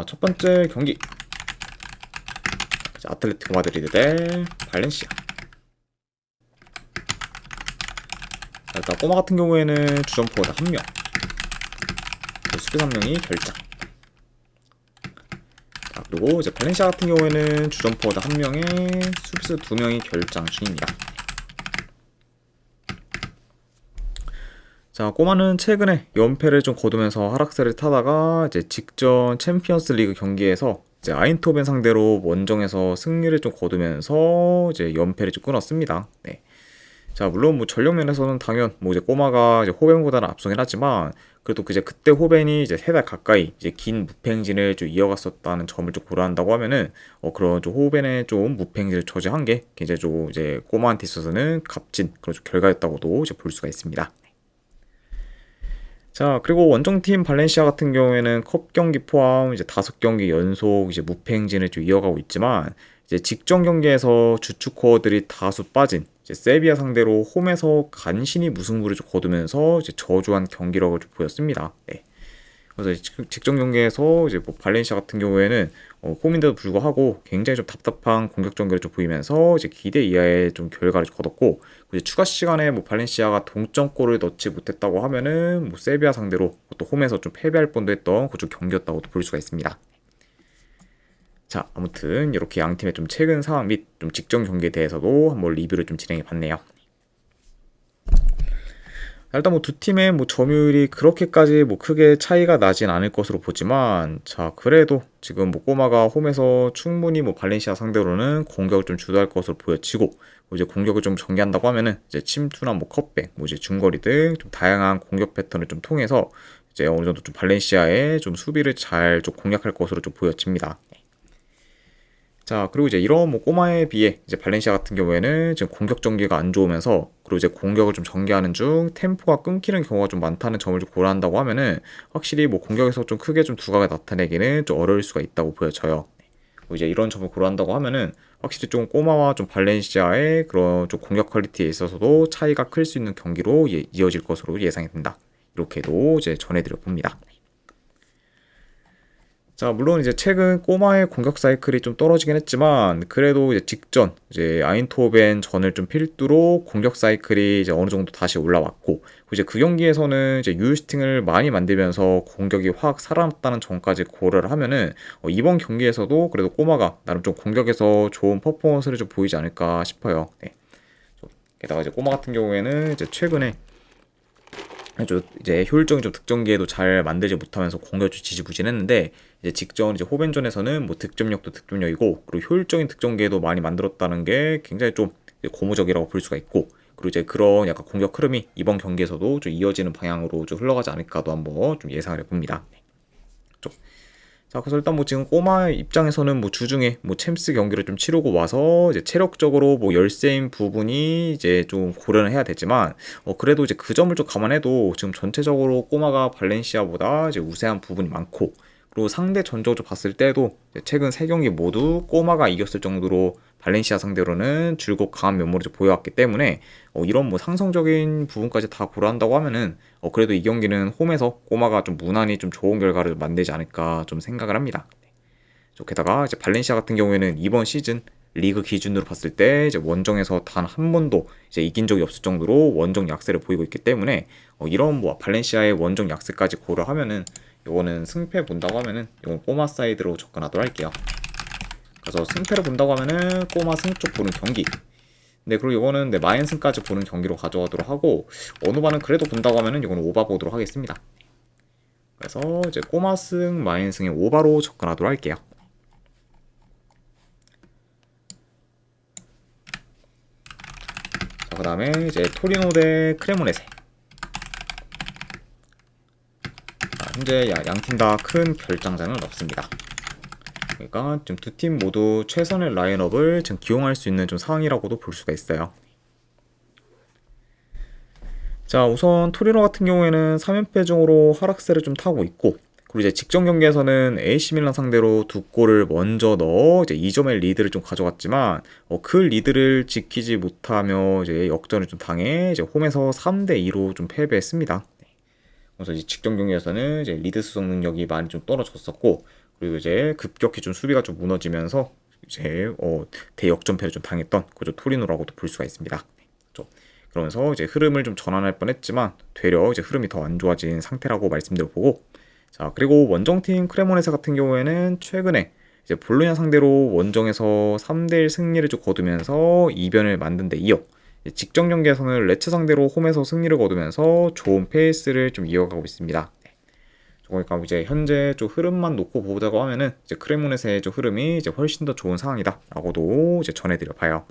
첫 번째 경기. 아틀레티코 마드리드 대 발렌시아. 일단 꼬마 같은 경우에는 주전포워드 1명, 수비수 1명이 결장. 그리고 이제 발렌시아 같은 경우에는 주전포워드 1명에 수비수 2명이 결장 중입니다. 자, 꼬마는 최근에 연패를 좀 거두면서 하락세를 타다가 이제 직전 챔피언스 리그 경기에서 이제 아인토벤 상대로 원정에서 승리를 좀 거두면서 이제 연패를 좀 끊었습니다. 네. 자, 물론 뭐 전력 면에서는 당연 뭐 이제 꼬마가 이제 호벤보다는 앞서긴 하지만 그래도 이제 그때 호벤이 이제 3달 가까이 이제 긴 무패행진을 좀 이어갔었다는 점을 좀 고려한다고 하면은 그런 좀 호벤의 좀 무패행진을 저지한 게 굉장히 좀 이제 꼬마한테 있어서는 값진 그런 좀 결과였다고도 이제 볼 수가 있습니다. 자, 그리고 원정팀 발렌시아 같은 경우에는 컵 경기 포함 이제 5경기 연속 이제 무패 행진을 좀 이어가고 있지만 이제 직전 경기에서 주축 코어들이 다수 빠진 이제 세비야 상대로 홈에서 간신히 무승부를 좀 거두면서 이제 저조한 경기력을 좀 보였습니다. 네. 그래서 직전 경기에서 이제 뭐 발렌시아 같은 경우에는 홈인데도 불구하고 굉장히 좀 답답한 공격 전개를 좀 보이면서 이제 기대 이하의 좀 결과를 거뒀고 이제 추가 시간에 뭐 발렌시아가 동점골을 넣지 못했다고 하면은 뭐 세비야 상대로 또 홈에서 좀 패배할 뻔도 했던 그좀 경기였다고도 볼 수가 있습니다. 자, 아무튼 이렇게 양 팀의 좀 최근 상황 및 좀 직전 경기에 대해서도 한번 리뷰를 좀 진행해 봤네요. 일단 뭐 두 팀의 뭐 점유율이 그렇게까지 뭐 크게 차이가 나진 않을 것으로 보지만, 자, 그래도 지금 뭐 꼬마가 홈에서 충분히 뭐 발렌시아 상대로는 공격을 좀 주도할 것으로 보여지고, 뭐 이제 공격을 좀 전개한다고 하면은 이제 침투나 뭐 컷백, 뭐 이제 중거리 등 좀 다양한 공격 패턴을 좀 통해서 이제 어느 정도 좀 발렌시아의 좀 수비를 잘 좀 공략할 것으로 좀 보여집니다. 자, 그리고 이제 이런 뭐 꼬마에 비해 이제 발렌시아 같은 경우에는 지금 공격 전개가 안 좋으면서 그리고 이제 공격을 좀 전개하는 중 템포가 끊기는 경우가 좀 많다는 점을 좀 고려한다고 하면은 확실히 뭐 공격에서 좀 크게 좀 두각을 나타내기는 좀 어려울 수가 있다고 보여져요. 그리고 이제 이런 점을 고려한다고 하면은 확실히 좀 꼬마와 좀 발렌시아의 그런 좀 공격 퀄리티에 있어서도 차이가 클 수 있는 경기로 이어질 것으로 예상이 된다. 이렇게도 이제 전해드려 봅니다. 자, 물론 이제 최근 꼬마의 공격 사이클이 좀 떨어지긴 했지만 그래도 이제 직전 이제 아인토벤 전을 좀 필두로 공격 사이클이 이제 어느 정도 다시 올라왔고 이제 그 경기에서는 이제 유효슈팅을 많이 만들면서 공격이 확 살아났다는 점까지 고려를 하면은 이번 경기에서도 그래도 꼬마가 나름 좀 공격에서 좋은 퍼포먼스를 좀 보이지 않을까 싶어요. 네. 게다가 이제 꼬마 같은 경우에는 이제 최근에 이제 효율적인 좀 득점기에도 잘 만들지 못하면서 공격이 지지부진했는데 이제 직전 이제 호벤전에서는 뭐 득점력도 득점력이고 그리고 효율적인 득점기에도 많이 만들었다는 게 굉장히 좀 고무적이라고 볼 수가 있고 그리고 이제 그런 약간 공격 흐름이 이번 경기에서도 좀 이어지는 방향으로 좀 흘러가지 않을까도 한번 좀 예상을 해봅니다. 자, 그래서 일단 뭐 지금 꼬마 입장에서는 뭐 주중에 뭐 챔스 경기를 좀 치르고 와서 이제 체력적으로 뭐 열세인 부분이 이제 좀 고려는 해야 되지만 그래도 이제 그 점을 좀 감안해도 지금 전체적으로 꼬마가 발렌시아보다 이제 우세한 부분이 많고 그리고 상대 전적으로 봤을 때도 최근 3경기 모두 꼬마가 이겼을 정도로 발렌시아 상대로는 줄곧 강한 면모를 좀 보여왔기 때문에 이런 뭐 상성적인 부분까지 다 고려한다고 하면은 그래도 이 경기는 홈에서 꼬마가 좀 무난히 좀 좋은 결과를 만들지 않을까 좀 생각을 합니다. 게다가 이제 발렌시아 같은 경우에는 이번 시즌 리그 기준으로 봤을 때 이제 원정에서 단 한 번도 이제 이긴 적이 없을 정도로 원정 약세를 보이고 있기 때문에 이런 뭐 발렌시아의 원정 약세까지 고려하면은 이거는 승패 본다고 하면은 이건 꼬마 사이드로 접근하도록 할게요. 그래서 승패를 본다고 하면은 꼬마 승 쪽 보는 경기. 네, 그리고 이거는 네, 마인승까지 보는 경기로 가져가도록 하고 어느 반은 그래도 본다고 하면은 이거는 오바 보도록 하겠습니다. 그래서 이제 꼬마 승, 마인승의 오바로 접근하도록 할게요. 자, 그 다음에 이제 토리노 대 크레모네세. 현재 양팀 다 큰 결장장은 없습니다. 그러니까 좀 두 팀 모두 최선의 라인업을 좀 기용할 수 있는 좀 상황이라고도 볼 수가 있어요. 자, 우선 토리노 같은 경우에는 3연패 중으로 하락세를 좀 타고 있고 그리고 이제 직전 경기에서는 AC 밀란 상대로 2골을 먼저 넣어 이제 2점의 리드를 좀 가져갔지만 그 리드를 지키지 못하며 이제 역전을 좀 당해 이제 홈에서 3대2로 좀 패배했습니다. 그래서 이제 직전 경기에서는 이제 리드 수성 능력이 많이 좀 떨어졌었고 그리고 이제 급격히 좀 수비가 좀 무너지면서 이제 대역전패를 좀 당했던 그저 토리노라고도 볼 수가 있습니다. 그렇죠? 그러면서 이제 흐름을 좀 전환할 뻔했지만 되려 이제 흐름이 더 안 좋아진 상태라고 말씀드려보고, 자 그리고 원정팀 크레모네세 같은 경우에는 최근에 이제 볼로냐 상대로 원정에서 3대1 승리를 좀 거두면서 이변을 만든 데 이어 직전 경기에서는 레츠 상대로 홈에서 승리를 거두면서 좋은 페이스를 좀 이어가고 있습니다. 그러니까 이제 현재 좀 흐름만 놓고 보자고 하면은 이제 크레모네세의 좀 흐름이 이제 훨씬 더 좋은 상황이다라고도 이제 전해드려 봐요.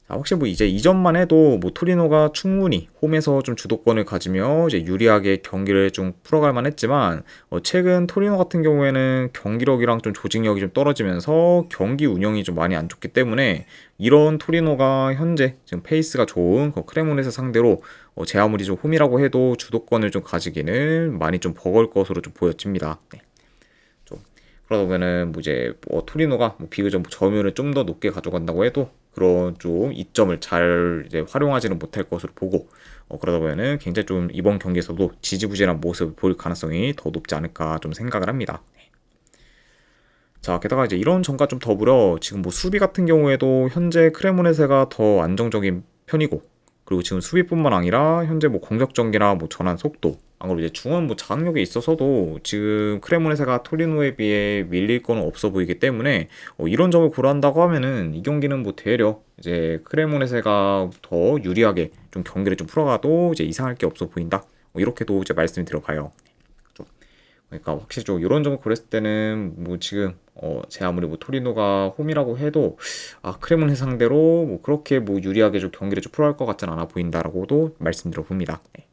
자, 혹시 뭐 이제 이전만 해도 뭐 토리노가 충분히 홈에서 좀 주도권을 가지며 이제 유리하게 경기를 좀 풀어갈 만했지만 최근 토리노 같은 경우에는 경기력이랑 좀 조직력이 좀 떨어지면서 경기 운영이 좀 많이 안 좋기 때문에 이런 토리노가 현재 지금 페이스가 좋은 그 크레모네세 상대로 제 아무리 좀 홈이라고 해도 주도권을 좀 가지기는 많이 좀 버거울 것으로 좀 보여집니다. 네. 그러다 보면은 뭐 이제 토리노가 비교적 점유율을 좀 더 높게 가져간다고 해도 그런 좀 이점을 잘 이제 활용하지는 못할 것으로 보고, 그러다 보면은 굉장히 좀 이번 경기에서도 지지부진한 모습을 보일 가능성이 더 높지 않을까 좀 생각을 합니다. 자, 게다가 이제 이런 점과 좀 더불어 지금 뭐 수비 같은 경우에도 현재 크레모네세가 더 안정적인 편이고, 그리고 지금 수비뿐만 아니라 현재 뭐 공격 전개나 뭐 전환 속도, 안 그리고 이제 중원 뭐 장악력에 있어서도 지금 크레모네세가 토리노에 비해 밀릴 거는 없어 보이기 때문에 이런 점을 고려한다고 하면은 이 경기는 뭐 되려 이제 크레모네세가 더 유리하게 좀 경기를 좀 풀어가도 이제 이상할 게 없어 보인다. 이렇게도 이제 말씀을 드려봐요. 그러니까 확실히 좀 이런 점을 고렸을 때는 뭐 지금 제 아무리 뭐 토리노가 홈이라고 해도 크레모네 상대로 뭐 그렇게 뭐 유리하게 좀 경기를 좀 풀어갈 것 같지는 않아 보인다라고도 말씀드려 봅니다. 네.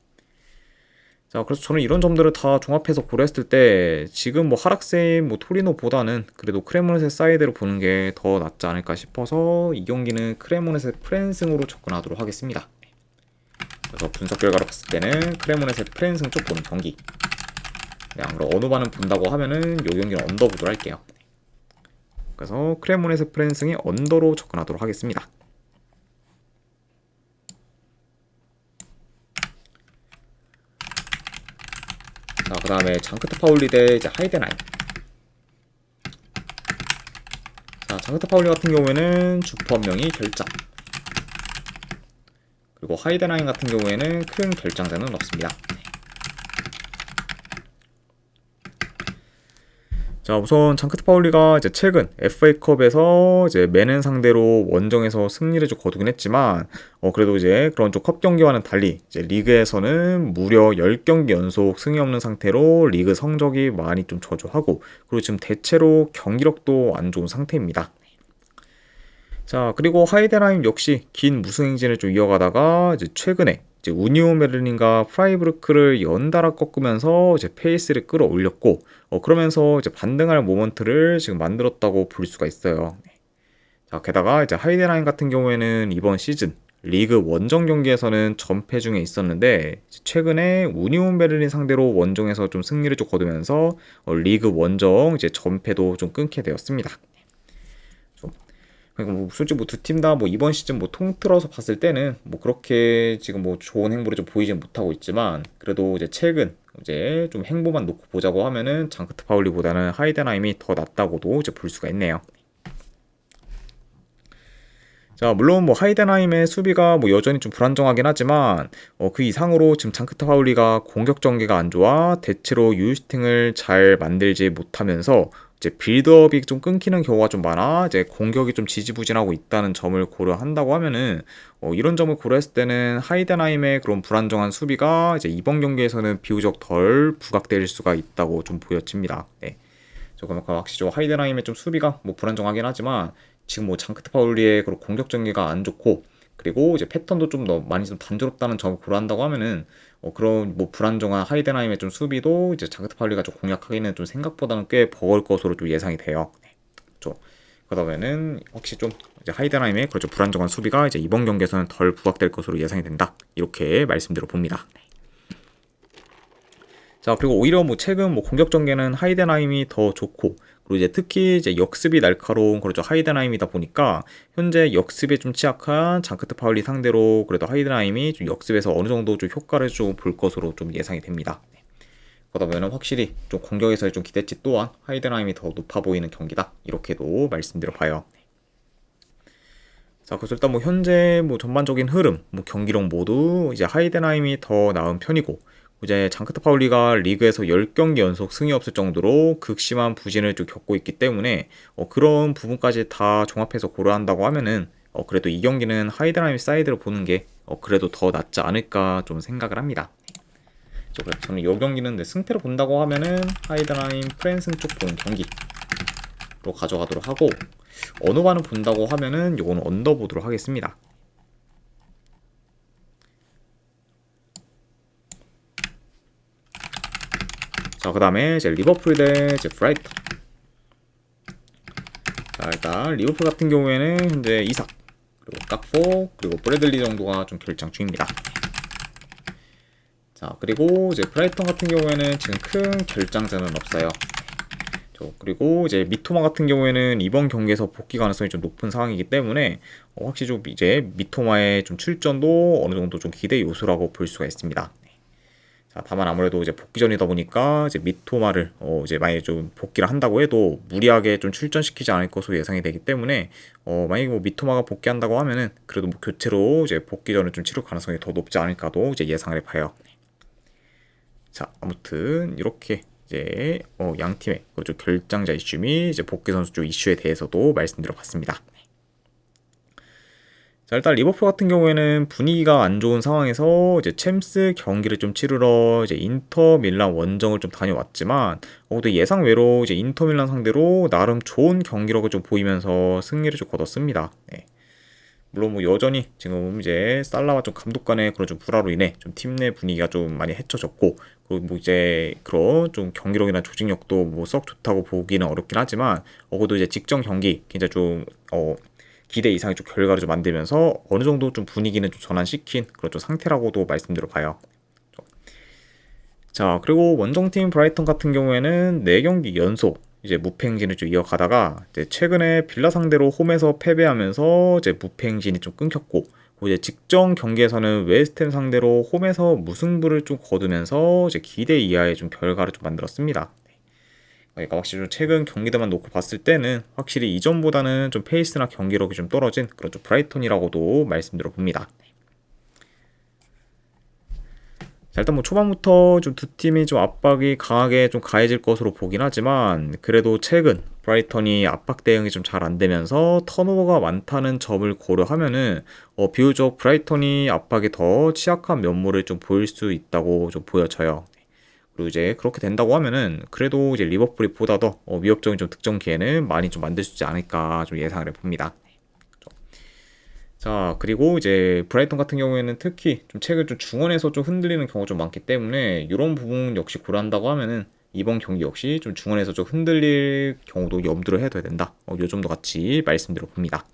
자, 그래서 저는 이런 점들을 다 종합해서 고려했을 때 지금 뭐 하락세인 뭐 토리노보다는 그래도 크레모네세 사이드로 보는 게 더 낫지 않을까 싶어서 이 경기는 크레모네세 프랜승으로 접근하도록 하겠습니다. 그래서 분석 결과로 봤을 때는 크레모네세 프랜승 쪽 보는 경기. 네, 안 그럼 어느 반은 본다고 하면은 요 경기는 언더 보도록 할게요. 그래서 크레모네세 프랜승의 언더로 접근하도록 하겠습니다. 자, 그 다음에 장크트 파울리 대 이제 하이덴하임. 자, 장크트 파울리 같은 경우에는 주포 한 명이 결장. 그리고 하이덴하임 같은 경우에는 큰 결장자는 없습니다. 자, 우선 장크트 파울리가 이제 최근 FA컵에서 이제 맨은 상대로 원정에서 승리를 좀 거두긴 했지만, 그래도 이제 그런 좀 컵 경기와는 달리 이제 리그에서는 무려 10경기 연속 승이 없는 상태로 리그 성적이 많이 좀 저조하고, 그리고 지금 대체로 경기력도 안 좋은 상태입니다. 자, 그리고 하이덴하임 역시 긴 무승 행진을 좀 이어가다가 이제 최근에 이제 우니온 베를린과 프라이부르크를 연달아 꺾으면서 이제 페이스를 끌어올렸고, 그러면서 이제 반등할 모먼트를 지금 만들었다고 볼 수가 있어요. 자, 게다가 이제 하이덴하임 같은 경우에는 이번 시즌 리그 원정 경기에서는 전패 중에 있었는데 최근에 우니온 베를린 상대로 원정에서 좀 승리를 좀 거두면서 리그 원정 이제 전패도 좀 끊게 되었습니다. 그러니까 뭐 솔직히 뭐 두 팀 다 뭐 이번 시즌 뭐 통틀어서 봤을 때는 뭐 그렇게 지금 뭐 좋은 행보를 좀 보이지는 못하고 있지만, 그래도 이제 최근 이제 좀 행보만 놓고 보자고 하면은 장크트 파울리보다는 하이덴하임이 더 낫다고도 이제 볼 수가 있네요. 자, 물론 뭐 하이덴하임의 수비가 뭐 여전히 좀 불안정하긴 하지만 그 이상으로 지금 장크트 파울리가 공격 전개가 안 좋아 대체로 유효슈팅을 잘 만들지 못하면서 이제 빌드업이 좀 끊기는 경우가 좀 많아 이제 공격이 좀 지지부진하고 있다는 점을 고려한다고 하면은 이런 점을 고려했을 때는 하이덴하임의 그런 불안정한 수비가 이제 이번 경기에서는 비교적 덜 부각될 수가 있다고 좀 보여집니다. 네. 조금 확실히 좀 하이덴하임의 좀 수비가 뭐 불안정하긴 하지만 지금 뭐 장크트 파울리의 그런 공격 전개가 안 좋고, 그리고 이제 패턴도 좀 더 많이 좀 단조롭다는 점을 고려한다고 하면은 그런 뭐 불안정한 하이덴하임의 좀 수비도 이제 장크트 파울리가 좀 공략하기는 좀 생각보다는 꽤 버거울 것으로 좀 예상이 돼요. 네. 그렇죠. 그러다 보면은 확실히 좀 이제 하이덴하임의 그렇죠 불안정한 수비가 이제 이번 경기에서는 덜 부각될 것으로 예상이 된다. 이렇게 말씀드려 봅니다. 네. 자, 그리고 오히려 뭐 최근 뭐 공격 전개는 하이덴하임이 더 좋고, 그리고 이제 특히 이제 역습이 날카로운 그렇죠 하이덴하임이다 보니까 현재 역습에 좀 취약한 장크트 파울리 상대로 그래도 하이덴하임이 좀 역습에서 어느 정도 좀 효과를 좀 볼 것으로 좀 예상이 됩니다. 그러다 보면 확실히 좀 공격에서의 좀 기대치 또한 하이덴하임이 더 높아 보이는 경기다. 이렇게도 말씀드려 봐요. 자, 그래서 일단 뭐 현재 뭐 전반적인 흐름, 뭐 경기력 모두 이제 하이덴하임이 더 나은 편이고, 이제 장크트 파울리가 리그에서 10경기 연속 승이 없을 정도로 극심한 부진을 좀 겪고 있기 때문에 그런 부분까지 다 종합해서 고려한다고 하면은 그래도 이 경기는 하이덴하임 사이드를 보는 게 그래도 더 낫지 않을까 좀 생각을 합니다. 그래서 저는 이 경기는 승패로 본다고 하면은 하이덴하임 프랜승 쪽 보는 경기로 가져가도록 하고, 어느 반을 본다고 하면은 요거는 언더 보도록 하겠습니다. 자, 그 다음에 이제 리버풀 대 이제 브라이턴. 자, 일단 리버풀 같은 경우에는 현재 이삭, 그리고 깍포, 그리고 브래들리 정도가 좀 결장 중입니다. 자, 그리고 이제 브라이턴 같은 경우에는 지금 큰 결장자는 없어요. 그리고 이제 미토마 같은 경우에는 이번 경기에서 복귀 가능성이 좀 높은 상황이기 때문에 확실히 좀 이제 미토마의 좀 출전도 어느 정도 좀 기대 요소라고 볼 수가 있습니다. 자, 다만 아무래도 이제 복귀전이다 보니까 이제 미토마를 이제 만약에 좀 복귀를 한다고 해도 무리하게 좀 출전시키지 않을 것으로 예상이 되기 때문에 만약에 뭐 미토마가 복귀한다고 하면은 그래도 뭐 교체로 이제 복귀전을 좀 치를 가능성이 더 높지 않을까도 이제 예상을 해봐요. 자, 아무튼 이렇게 이제 양 팀의 좀 결장자 이슈 및 이제 복귀 선수 쪽 이슈에 대해서도 말씀드려봤습니다. 자, 일단 리버풀 같은 경우에는 분위기가 안 좋은 상황에서 이제 챔스 경기를 좀 치르러 이제 인터 밀란 원정을 좀 다녀왔지만 또 예상 외로 이제 인터 밀란 상대로 나름 좋은 경기력을 좀 보이면서 승리를 좀 거뒀습니다. 네. 물론 뭐 여전히 지금 이제 살라와 좀 감독 간의 그런 좀 불화로 인해 좀 팀 내 분위기가 좀 많이 해쳐졌고, 그리고 뭐 이제 그런 좀 경기력이나 조직력도 뭐 썩 좋다고 보기는 어렵긴 하지만 그래도 이제 직전 경기 굉장히 좀 기대 이상의 좀 결과를 좀 만들면서 어느 정도 좀 분위기는 좀 전환시킨 그런 좀 상태라고도 말씀드려 봐요. 자, 그리고 원정팀 브라이턴 같은 경우에는 4경기 연속 이제 무패 행진을 좀 이어가다가 이제 최근에 빌라 상대로 홈에서 패배하면서 이제 무패 행진이 좀 끊겼고, 이제 직전 경기에서는 웨스트햄 상대로 홈에서 무승부를 좀 거두면서 이제 기대 이하의 좀 결과를 좀 만들었습니다. 그러니까 확실히 좀 최근 경기들만 놓고 봤을 때는 확실히 이전보다는 좀 페이스나 경기력이 좀 떨어진 그런 좀 브라이턴이라고도 말씀드려 봅니다. 자, 일단 뭐 초반부터 좀 두 팀이 좀 압박이 강하게 좀 가해질 것으로 보긴 하지만 그래도 최근 브라이턴이 압박 대응이 좀 잘 안 되면서 턴오버가 많다는 점을 고려하면은 비교적 브라이턴이 압박이 더 취약한 면모를 좀 보일 수 있다고 좀 보여져요. 그리고 이제 그렇게 된다고 하면은 그래도 이제 리버풀이 보다 더 위협적인 좀 득점 기회는 많이 좀 만들 수 있지 않을까 좀 예상을 해봅니다. 자, 그리고 이제 브라이턴 같은 경우에는 특히 좀 최근 좀 중원에서 좀 흔들리는 경우가 좀 많기 때문에 이런 부분 역시 고려한다고 하면은 이번 경기 역시 좀 중원에서 좀 흔들릴 경우도 염두를 해둬야 된다. 요 점도 같이 말씀드려 봅니다.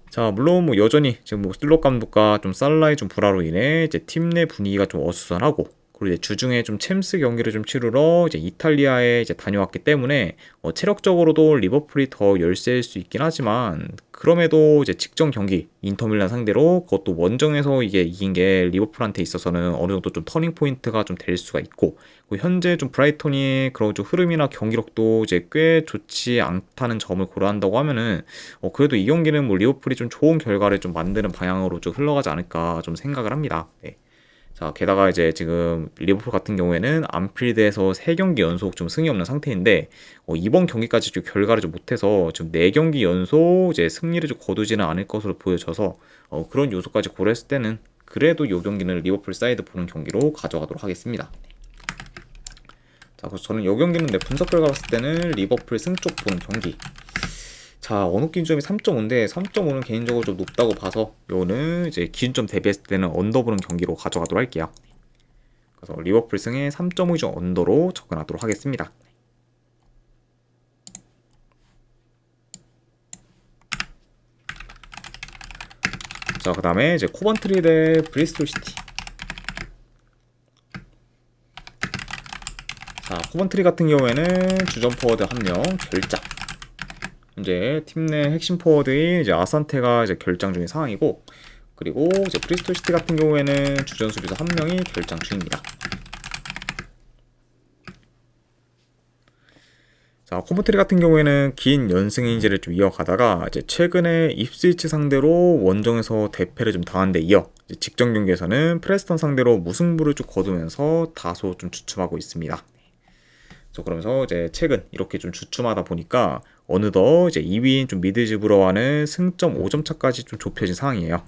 자, 물론 뭐 여전히 지금 뭐 슬롯 감독과 좀 살라의 좀 불화로 인해 이제 팀 내 분위기가 좀 어수선하고, 그리고 이제 주중에 좀 챔스 경기를 좀 치르러 이제 이탈리아에 이제 다녀왔기 때문에 체력적으로도 리버풀이 더 열세일 수 있긴 하지만 그럼에도 이제 직전 경기 인터밀란 상대로 그것도 원정에서 이게 이긴 게 리버풀한테 있어서는 어느 정도 좀 터닝 포인트가 좀 될 수가 있고, 현재 좀 브라이턴이 그런 좀 흐름이나 경기력도 이제 꽤 좋지 않다는 점을 고려한다고 하면은 그래도 이 경기는 뭐 리버풀이 좀 좋은 결과를 좀 만드는 방향으로 좀 흘러가지 않을까 좀 생각을 합니다. 네. 자, 게다가 이제 지금 리버풀 같은 경우에는 안필드에서 3경기 연속 좀 승이 없는 상태인데 이번 경기까지 좀 결과를 좀 못해서 지금 4경기 연속 이제 승리를 좀 거두지는 않을 것으로 보여져서 그런 요소까지 고려했을 때는 그래도 이 경기는 리버풀 사이드 보는 경기로 가져가도록 하겠습니다. 자, 그래서 저는 이 경기는 내 분석 결과 봤을 때는 리버풀 승쪽 보는 경기. 자, 언어 기준점이 3.5인데 3.5는 개인적으로 좀 높다고 봐서 요거는 이제 기준점 대비했을 때는 언더 보는 경기로 가져가도록 할게요. 그래서 리버풀 승에 3.5 이상 언더로 접근하도록 하겠습니다. 자, 그 다음에 이제 코번트리 대 브리스톨 시티. 자, 코번트리 같은 경우에는 주전 포워드 1명 결장. 이제 팀 내 핵심 포워드인 이제 아산테가 이제 결장 중인 상황이고, 그리고 이제 브리스톨 시티 같은 경우에는 주전 수비수 1명이 결장 중입니다. 자, 코브트리 같은 경우에는 긴 연승인지를 좀 이어가다가 이제 최근에 입스위치 상대로 원정에서 대패를 좀 당한 데 이어 이제 직전 경기에서는 프레스턴 상대로 무승부를 쭉 거두면서 다소 좀 주춤하고 있습니다. 그러면서 이제 최근 이렇게 좀 주춤하다 보니까 어느덧 이제 2위인 좀 미드즈브러와는 승점 5점 차까지 좀 좁혀진 상황이에요.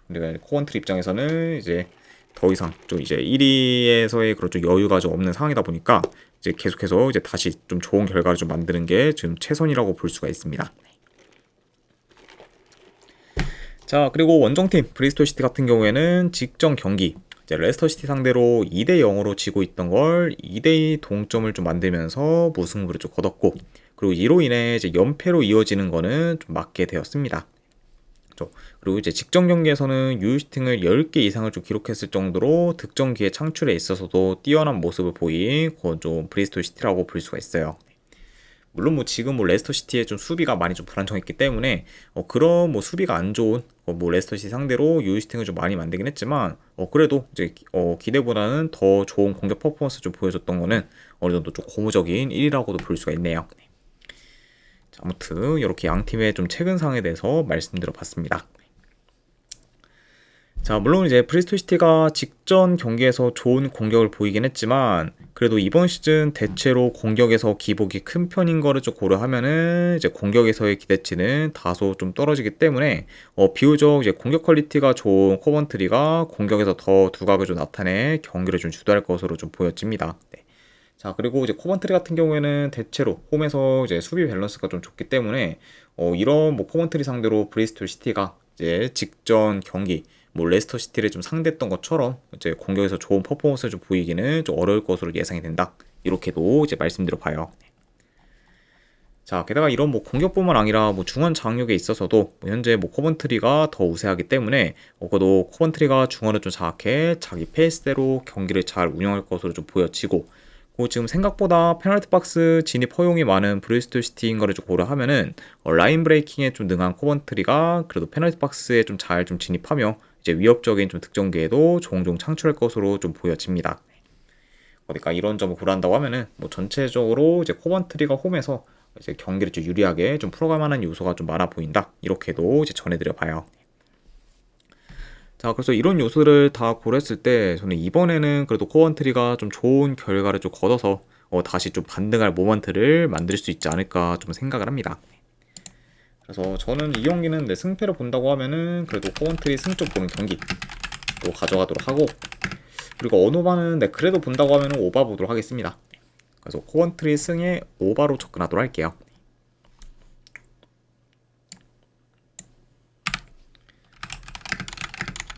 근데 코버트리 입장에서는 이제 더 이상 좀 이제 1위에서의 그런 좀 여유가 좀 없는 상황이다 보니까 이제 계속해서 이제 다시 좀 좋은 결과를 좀 만드는 게 지금 최선이라고 볼 수가 있습니다. 자, 그리고 원정팀 브리스톨 시티 같은 경우에는 직전 경기 이제 레스터 시티 상대로 2대 0으로 지고 있던 걸 2대 2 동점을 좀 만들면서 무승부를 좀 거뒀고, 그리고 이로 인해 이제 연패로 이어지는 거는 좀 막게 되었습니다. 그리고 이제 직전 경기에서는 유효슈팅을 10개 이상을 좀 기록했을 정도로 득점 기회 창출에 있어서도 뛰어난 모습을 보인 그건 좀 브리스톨 시티라고 볼 수가 있어요. 물론 뭐 지금 뭐 레스터 시티의 좀 수비가 많이 좀 불안정했기 때문에 그런 뭐 수비가 안 좋은 뭐 레스터 시티 상대로 유효슈팅을 좀 많이 만들긴 했지만 그래도 이제 기대보다는 더 좋은 공격 퍼포먼스 좀 보여줬던 거는 어느 정도 좀 고무적인 1위라고도 볼 수가 있네요. 자, 아무튼 이렇게 양 팀의 좀 최근 상황에 대해서 말씀드려 봤습니다. 자, 물론 이제 브리스톨 시티가 직전 경기에서 좋은 공격을 보이긴 했지만 그래도 이번 시즌 대체로 공격에서 기복이 큰 편인 거를 좀 고려하면은 이제 공격에서의 기대치는 다소 좀 떨어지기 때문에 비교적 이제 공격 퀄리티가 좋은 코번트리가 공격에서 더 두각을 좀 나타내 경기를 좀 주도할 것으로 좀 보여집니다. 네. 자, 그리고 이제 코번트리 같은 경우에는 대체로 홈에서 이제 수비 밸런스가 좀 좋기 때문에 이런 뭐 코번트리 상대로 브리스톨 시티가 이제 직전 경기 뭐 레스터 시티를 좀 상대했던 것처럼 이제 공격에서 좋은 퍼포먼스를 좀 보이기는 좀 어려울 것으로 예상이 된다. 이렇게도 이제 말씀드려 봐요. 자, 게다가 이런 뭐 공격뿐만 아니라 뭐 중원 장악력에 있어서도 뭐 현재 뭐 코번트리가 더 우세하기 때문에 그도 코번트리가 중원을 좀 장악해 자기 페이스대로 경기를 잘 운영할 것으로 좀 보여지고, 그리고 지금 생각보다 페널티 박스 진입 허용이 많은 브리스톨 시티인 거를 좀 고려하면은 라인 브레이킹에 좀 능한 코번트리가 그래도 페널티 박스에 좀 잘 좀 진입하며 이제 위협적인 좀 득점 기회도 종종 창출할 것으로 좀 보여집니다. 그러니까 이런 점을 고려한다고 하면은 뭐 전체적으로 이제 코번트리가 홈에서 이제 경기를 좀 유리하게 좀 풀어갈 만한 요소가 좀 많아 보인다. 이렇게도 이제 전해드려 봐요. 자, 그래서 이런 요소를 다 고려했을 때 저는 이번에는 그래도 코번트리가 좀 좋은 결과를 좀 거둬서 다시 좀 반등할 모먼트를 만들 수 있지 않을까 좀 생각을 합니다. 그래서 저는 이 경기는 승패를 본다고 하면은 그래도 코번트리 승점 보는 경기 또 가져가도록 하고, 그리고 어노바는 그래도 본다고 하면은 오바 보도록 하겠습니다. 그래서 코번트리 승에 오바로 접근하도록 할게요.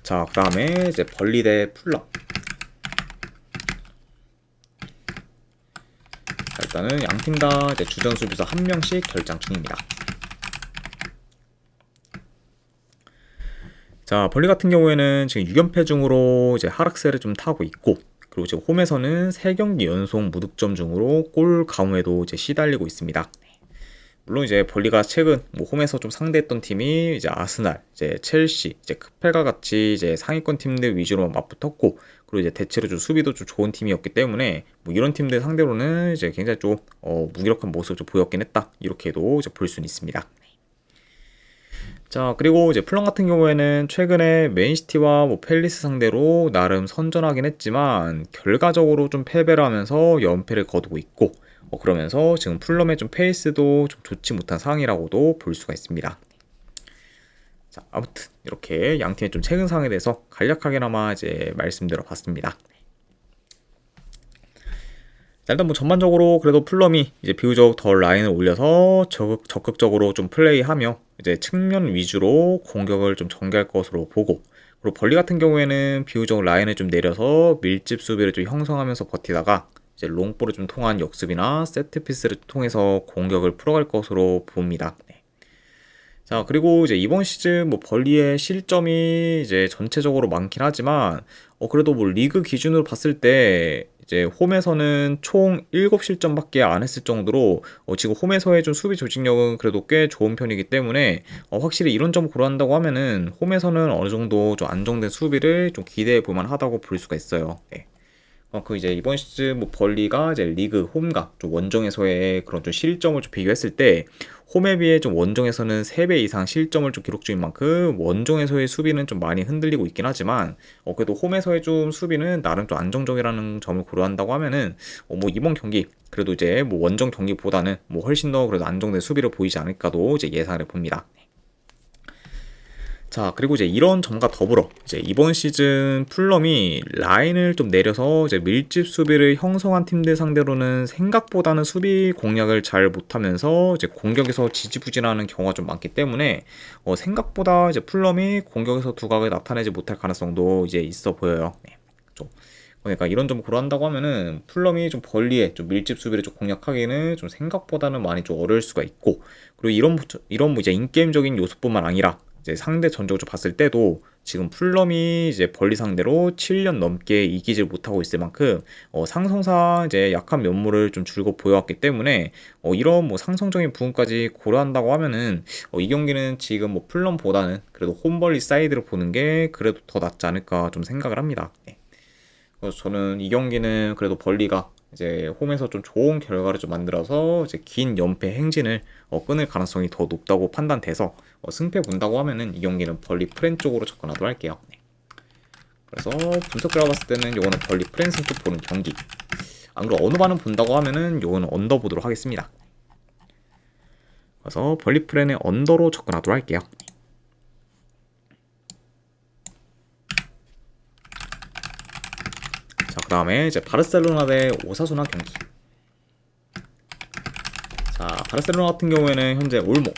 자, 그 다음에 이제 벌리 대 풀럼. 자, 일단은 양팀 다 이제 주전 수비수 한 명씩 결장 중입니다. 자, 벌리 같은 경우에는 지금 6연패 중으로 이제 하락세를 좀 타고 있고, 그리고 지금 홈에서는 3경기 연속 무득점 중으로 골 가뭄에도 이제 시달리고 있습니다. 물론 이제 벌리가 최근 뭐 홈에서 좀 상대했던 팀이 이제 아스날, 이제 첼시, 이제 크펠과 같이 이제 상위권 팀들 위주로만 맞붙었고, 그리고 이제 대체로 좀 수비도 좀 좋은 팀이었기 때문에 뭐 이런 팀들 상대로는 이제 굉장히 좀 무기력한 모습을 좀 보였긴 했다. 이렇게도 이제 볼 수는 있습니다. 자, 그리고 이제 풀럼 같은 경우에는 최근에 맨시티와 뭐 팰리스 상대로 나름 선전하긴 했지만 결과적으로 좀 패배를 하면서 연패를 거두고 있고, 그러면서 지금 풀럼의 좀 페이스도 좀 좋지 못한 상황이라고도 볼 수가 있습니다. 자, 아무튼 이렇게 양 팀의 좀 최근 상황에 대해서 간략하게나마 이제 말씀드려 봤습니다. 자, 일단 뭐 전반적으로 그래도 풀럼이 이제 비교적 더 라인을 올려서 적극적으로 좀 플레이하며 이제 측면 위주로 공격을 좀 전개할 것으로 보고, 그리고 벌리 같은 경우에는 비교적 라인을 좀 내려서 밀집 수비를 좀 형성하면서 버티다가 이제 롱볼을 좀 통한 역습이나 세트피스를 통해서 공격을 풀어갈 것으로 봅니다. 네. 자, 그리고 이제 이번 시즌 뭐 벌리의 실점이 이제 전체적으로 많긴 하지만 그래도 뭐 리그 기준으로 봤을 때 이제 홈에서는 총 7실점밖에 안 했을 정도로 지금 홈에서의 좀 수비 조직력은 그래도 꽤 좋은 편이기 때문에 확실히 이런 점을 고려한다고 하면은 홈에서는 어느 정도 좀 안정된 수비를 좀 기대해 볼 만하다고 볼 수가 있어요. 네. 그 이제 이번 시즌 뭐 벌리가 이제 리그 홈과 좀 원정에서의 그런 좀 실점을 좀 비교했을 때 홈에 비해 좀 원정에서는 3배 이상 실점을 좀 기록 중인 만큼 원정에서의 수비는 좀 많이 흔들리고 있긴 하지만 그래도 홈에서의 좀 수비는 나름 좀 안정적이라는 점을 고려한다고 하면은 뭐 이번 경기 그래도 이제 뭐 원정 경기보다는 뭐 훨씬 더 그래도 안정된 수비를 보이지 않을까도 이제 예상을 해봅니다. 자, 그리고 이제 이런 점과 더불어 이제 이번 시즌 풀럼이 라인을 좀 내려서 이제 밀집 수비를 형성한 팀들 상대로는 생각보다는 수비 공략을 잘 못하면서 이제 공격에서 지지부진하는 경우가 좀 많기 때문에 생각보다 이제 풀럼이 공격에서 두각을 나타내지 못할 가능성도 이제 있어 보여요. 네. 좀 그러니까 이런 점 고려한다고 하면은 풀럼이 좀 벌리에 좀 밀집 수비를 좀 공략하기는 좀 생각보다는 많이 좀 어려울 수가 있고, 그리고 이런 뭐 이제 인게임적인 요소뿐만 아니라 이제 상대 전적으로 봤을 때도 지금 풀럼이 이제 벌리 상대로 7년 넘게 이기질 못하고 있을 만큼 상성상 이제 약한 면모를 좀 줄곧 보여왔기 때문에 이런 뭐 상성적인 부분까지 고려한다고 하면은 이 경기는 지금 뭐 풀럼보다는 그래도 홈벌리 사이드를 보는 게 그래도 더 낫지 않을까 좀 생각을 합니다. 네. 그래서 저는 이 경기는 그래도 벌리가 이제 홈에서 좀 좋은 결과를 좀 만들어서 이제 긴 연패 행진을 끊을 가능성이 더 높다고 판단돼서 승패 본다고 하면은 이 경기는 벌리 프렌 쪽으로 접근하도록 할게요. 네. 그래서 분석 결과 봤을 때는 요거는 벌리 프렌 승급 보는 경기. 안 그리고 어느 반은 본다고 하면은 요거는 언더 보도록 하겠습니다. 그래서 벌리 프렌의 언더로 접근하도록 할게요. 그 다음에 이제 바르셀로나 대 오사수나 경기. 자, 바르셀로나 같은 경우에는 현재 올모,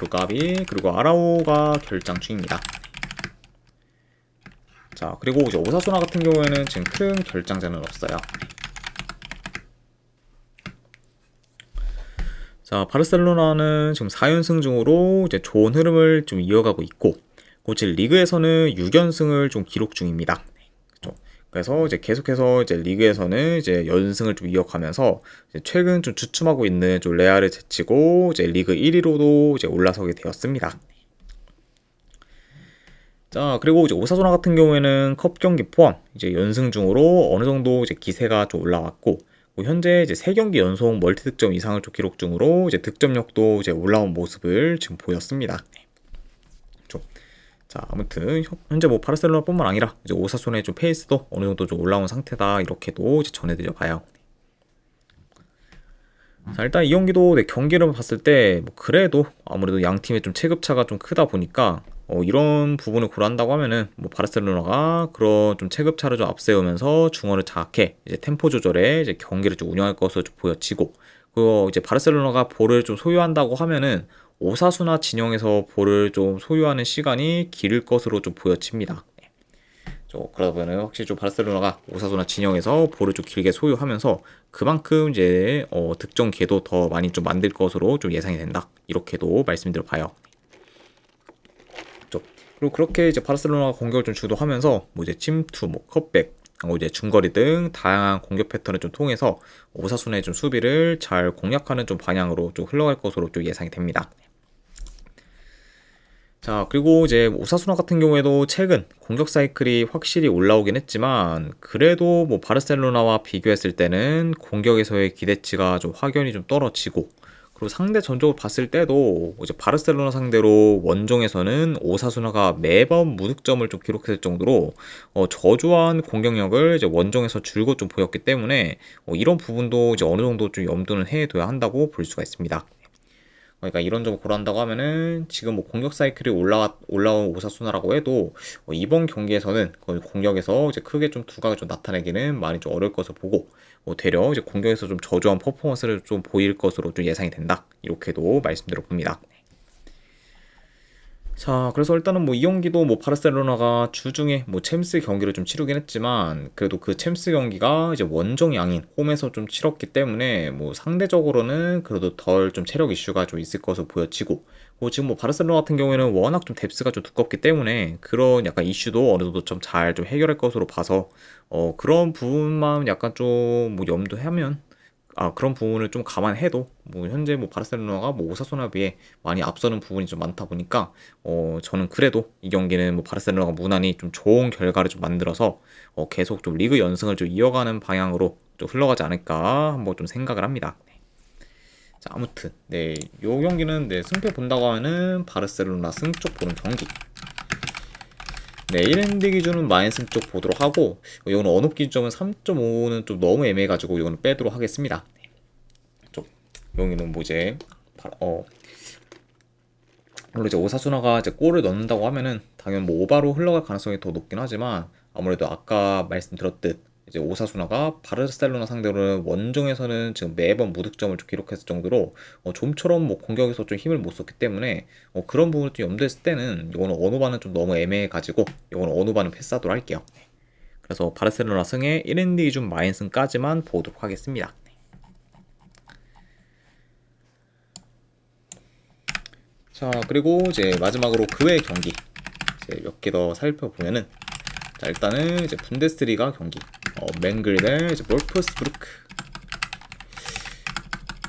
루가비, 그리고 아라오가 결장 중입니다. 자, 그리고 이제 오사수나 같은 경우에는 지금 큰 결장자는 없어요. 자, 바르셀로나는 지금 4연승 중으로 이제 좋은 흐름을 좀 이어가고 있고, 고칠 리그에서는 6연승을 좀 기록 중입니다. 그래서 이제 계속해서 이제 리그에서는 이제 연승을 좀 이어가면서 이제 최근 좀 주춤하고 있는 좀 레알을 제치고 이제 리그 1위로도 이제 올라서게 되었습니다. 자, 그리고 이제 오사수나 같은 경우에는 컵 경기 포함 이제 연승 중으로 어느 정도 이제 기세가 좀 올라왔고, 현재 이제 3경기 연속 멀티 득점 이상을 좀 기록 중으로 이제 득점력도 이제 올라온 모습을 지금 보였습니다. 자, 아무튼 현재 뭐 바르셀로나뿐만 아니라 이제 오사수나의 좀 페이스도 어느 정도 좀 올라온 상태다 이렇게도 이제 전해드려 봐요. 자, 일단 이 경기도 내 경기를 봤을 때 뭐 그래도 아무래도 양 팀의 좀 체급차가 좀 크다 보니까 이런 부분을 고려한다고 하면은 뭐 바르셀로나가 그런 좀 체급차를 좀 앞세우면서 중원을 장악해 이제 템포 조절에 이제 경기를 좀 운영할 것으로 좀 보여지고, 그리고 이제 바르셀로나가 볼을 좀 소유한다고 하면은 오사수나 진영에서 볼을 좀 소유하는 시간이 길 것으로 좀 보여집니다. 그러다 보면 확실히 좀 바르셀로나가 오사수나 진영에서 볼을 좀 길게 소유하면서 그만큼 이제 득점 기회도 더 많이 좀 만들 것으로 좀 예상이 된다. 이렇게도 말씀드려 봐요. 그리고 그렇게 이제 바르셀로나가 공격을 좀 주도하면서 뭐 이제 침투, 뭐 컷백, 이제 중거리 등 다양한 공격 패턴을 좀 통해서 오사수나의 좀 수비를 잘 공략하는 좀 방향으로 좀 흘러갈 것으로 좀 예상이 됩니다. 자, 그리고 이제 오사수나 같은 경우에도 최근 공격 사이클이 확실히 올라오긴 했지만 그래도 뭐 바르셀로나와 비교했을 때는 공격에서의 기대치가 좀 확연히 좀 떨어지고, 그리고 상대 전적을 봤을 때도 이제 바르셀로나 상대로 원정에서는 오사수나가 매번 무득점을 좀 기록했을 정도로 저조한 공격력을 이제 원정에서 줄곧 좀 보였기 때문에 이런 부분도 이제 어느 정도 좀 염두는 해둬야 한다고 볼 수가 있습니다. 그러니까 이런 점을 고려한다고 하면은 지금 뭐 공격 사이클이 올라온 오사수나라고 해도 이번 경기에서는 거의 공격에서 이제 크게 좀 두각을 좀 나타내기는 많이 좀 어려울 것을 보고, 되려 이제 공격에서 좀 저조한 퍼포먼스를 좀 보일 것으로 좀 예상이 된다. 이렇게도 말씀드려 봅니다. 자, 그래서 일단은 뭐 이 경기도 뭐 바르셀로나가 주중에 뭐 챔스 경기를 좀 치르긴 했지만 그래도 그 챔스 경기가 이제 원정이 아닌 홈에서 좀 치렀기 때문에 뭐 상대적으로는 그래도 덜 좀 체력 이슈가 좀 있을 것으로 보여지고, 지금 뭐 바르셀로나 같은 경우에는 워낙 좀 뎁스가 좀 두껍기 때문에 그런 약간 이슈도 어느 정도 좀 잘 좀 해결할 것으로 봐서 그런 부분만 약간 좀 뭐 염두하면 그런 부분을 좀 감안해도 뭐 현재 뭐 바르셀로나가 뭐 오사수나 비해 많이 앞서는 부분이 좀 많다 보니까 저는 그래도 이 경기는 뭐 바르셀로나가 무난히 좀 좋은 결과를 좀 만들어서 계속 좀 리그 연승을 좀 이어가는 방향으로 좀 흘러가지 않을까 한번 좀 생각을 합니다. 네. 자, 아무튼 네, 요 경기는 네, 승패 본다고 하면은 바르셀로나 승쪽 보는 경기. 네, 1엔드 기준은 마인승 쪽 보도록 하고, 이거는 언업 기점은 3.5는 좀 너무 애매해가지고 이거는 빼도록 하겠습니다. 좀 여기는 뭐 이제 물론 이제 오사수나가 이제 골을 넣는다고 하면은 당연 뭐 오바로 흘러갈 가능성이 더 높긴 하지만 아무래도 아까 말씀드렸듯 이제 오사수나가 바르셀로나 상대로는 원정에서는 지금 매번 무득점을 좀 기록했을 정도로 좀처럼 뭐 공격에서 좀 힘을 못 썼기 때문에 그런 부분을 좀 염두했을 때는 이거는 어누바는 좀 너무 애매해가지고 이거는 어누바는 패스하도록 할게요. 그래서 바르셀로나 승에 1엔드 기준 마인승까지만 보도록 하겠습니다. 자, 그리고 이제 마지막으로 그 외의 경기 이제 몇 개 더 살펴보면은, 자, 일단은 이제 분데스리가 경기 맹글 대 이제 볼프스부르크.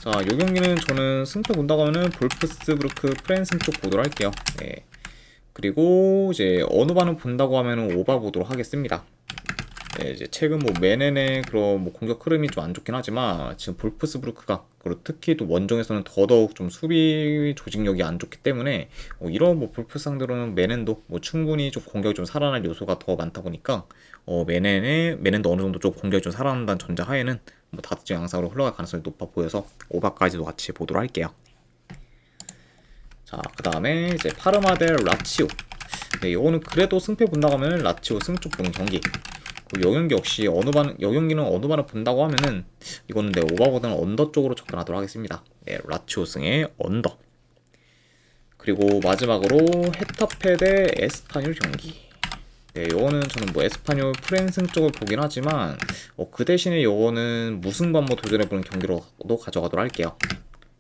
자, 요 경기는 저는 승패 본다고 하면은 볼프스부르크 프랜승 쪽 보도록 할게요. 네. 그리고 이제 어느 반은 본다고 하면은 오바 보도록 하겠습니다. 네, 이제 최근 뭐 메넨의 그런 뭐 공격 흐름이 좀 안 좋긴 하지만 지금 볼프스부르크가 그리고 특히 또 원정에서는 더더욱 좀 수비 조직력이 안 좋기 때문에 이런 뭐 볼프스 상대로는 메넨도 뭐 충분히 좀 공격이 좀 살아날 요소가 더 많다 보니까 메넨도 어느 정도 좀 공격이 좀 살아난다는 전제하에는 뭐 다득점 양상으로 흘러갈 가능성이 높아 보여서 오바까지도 같이 보도록 할게요. 자, 그 다음에 이제 파르마 대 라치오. 네, 이거는 그래도 승패 본다고 하면 라치오 승쪽 보는 경기. 여경기 역시 여경기는 어느 반을 본다고 하면은 이거는 내 오바보다는 언더 쪽으로 접근하도록 하겠습니다. 네, 라치오 승의 언더. 그리고 마지막으로 헤타페 대 에스파뇰 경기. 네, 요거는 저는 뭐 에스파뇰 프랜승 쪽을 보긴 하지만 그 대신에 요거는 무승부 한번 도전해보는 경기로도 가져가도록 할게요.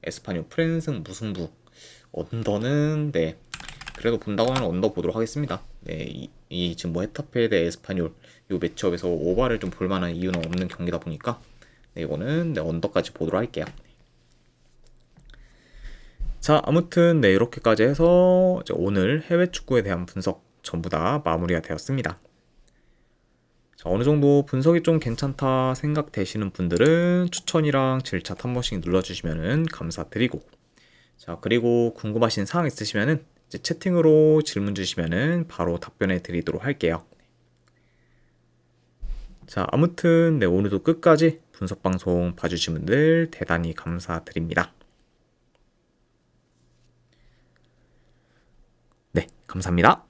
에스파뇰 프랜승 무승부. 언더는 네, 그래도 본다고 하면 언더 보도록 하겠습니다. 네, 이 지금 뭐 헤타페 대 에스파뇰 요 매치업에서 오바를 좀 볼만한 이유는 없는 경기다 보니까 네, 이거는 네, 언더까지 보도록 할게요. 자, 아무튼 네, 이렇게까지 해서 이제 오늘 해외 축구에 대한 분석 전부 다 마무리가 되었습니다. 자, 어느 정도 분석이 좀 괜찮다 생각되시는 분들은 추천이랑 질차 한 번씩 눌러주시면 감사드리고, 자, 그리고 궁금하신 사항 있으시면은 이제 채팅으로 질문 주시면은 바로 답변해 드리도록 할게요. 자, 아무튼 네, 오늘도 끝까지 분석 방송 봐주신 분들 대단히 감사드립니다. 네, 감사합니다.